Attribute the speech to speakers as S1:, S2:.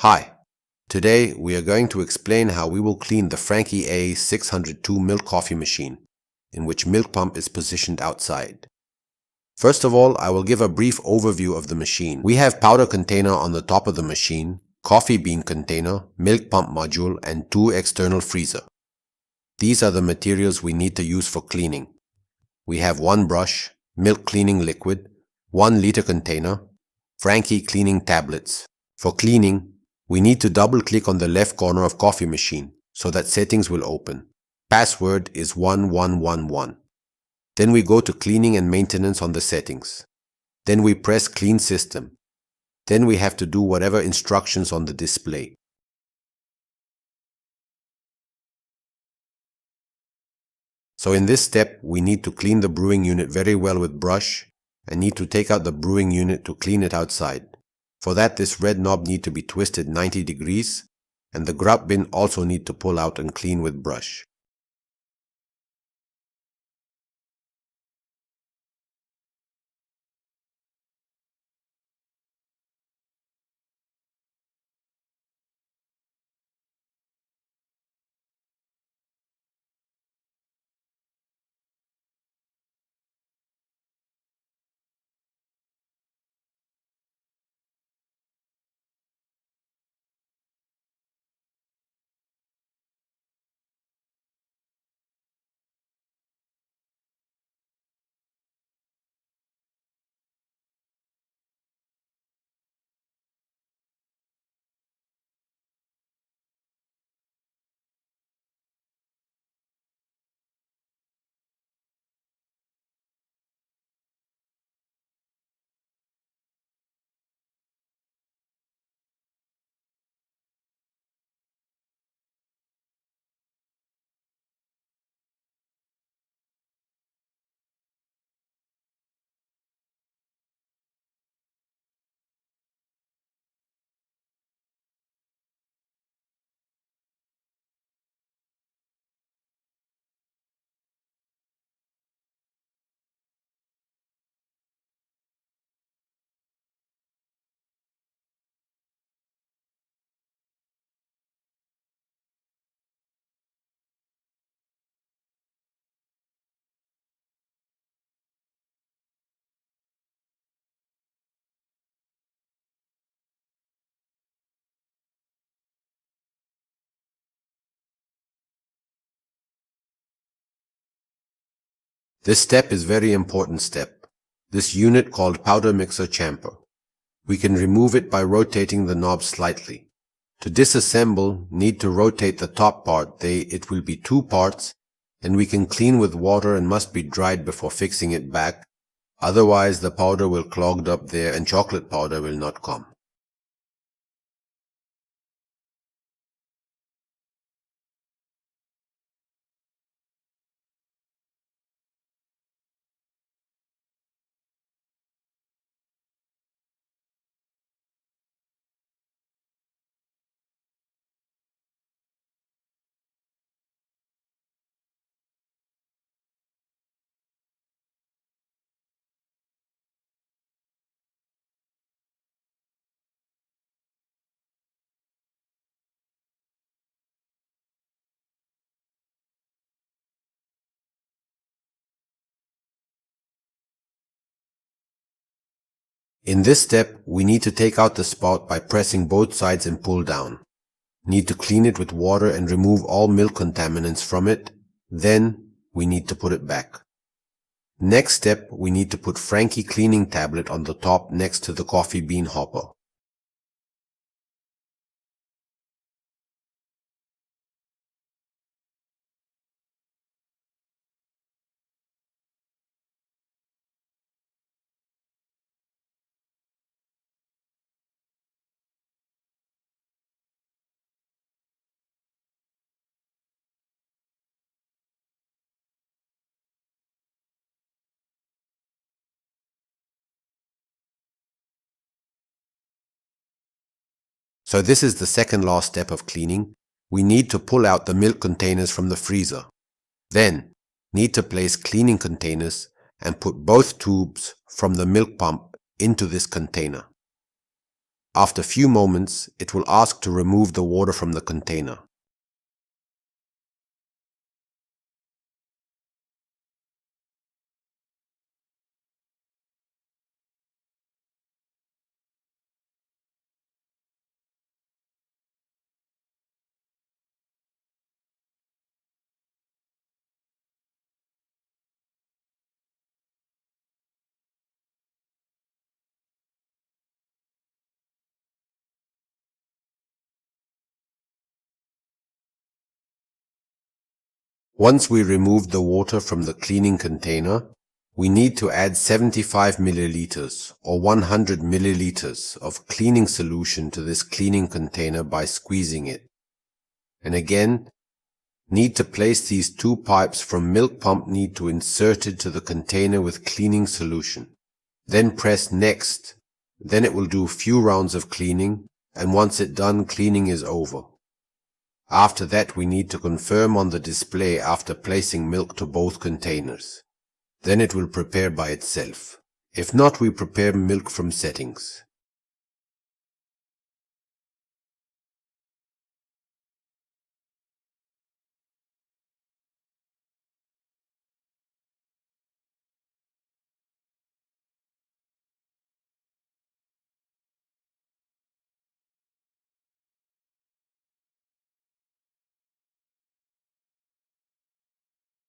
S1: Hi, today we are going to explain how we will clean the Franke A600 milk coffee machine, in which milk pump is positioned outside. First of all, I will give a brief overview of the machine. We have powder container on the top of the machine, coffee bean container, milk pump module, and 2 external freezer. These are the materials we need to use for cleaning. We have 1 brush, milk cleaning liquid, 1 liter container, Franke cleaning tablets. For cleaning, we need to double-click on the left corner of coffee machine so that settings will open. Password is 1111. Then we go to cleaning and maintenance on the settings. Then we press clean system. Then we have to do whatever instructions on the display. So in this step, we need to clean the brewing unit very well with brush and need to take out the brewing unit to clean it outside. For that, this red knob need to be twisted 90 degrees and the grout bin also need to pull out and clean with brush. This step is very important step. This unit called powder mixer chamfer. We can remove it by rotating the knob slightly. To disassemble, need to rotate the top part. It will be 2 parts and we can clean with water and must be dried before fixing it back. Otherwise the powder will clogged up there and chocolate powder will not come. In this step, we need to take out the spout by pressing both sides and pull down. Need to clean it with water and remove all milk contaminants from it. Then we need to put it back. Next step, we need to put Franke cleaning tablet on the top next to the coffee bean hopper. So this is the second last step of cleaning. We need to pull out the milk containers from the freezer. Then, need to place cleaning containers and put both tubes from the milk pump into this container. After a few moments, it will ask to remove the water from the container. Once we remove the water from the cleaning container, we need to add 75 milliliters or 100 milliliters of cleaning solution to this cleaning container by squeezing it. And again, need to place these two pipes from milk pump need to insert it to the container with cleaning solution. Then press next. Then it will do a few rounds of cleaning, and once it's done, cleaning is over. After that, we need to confirm on the display after placing milk to both containers. Then it will prepare by itself. If not, we prepare milk from settings.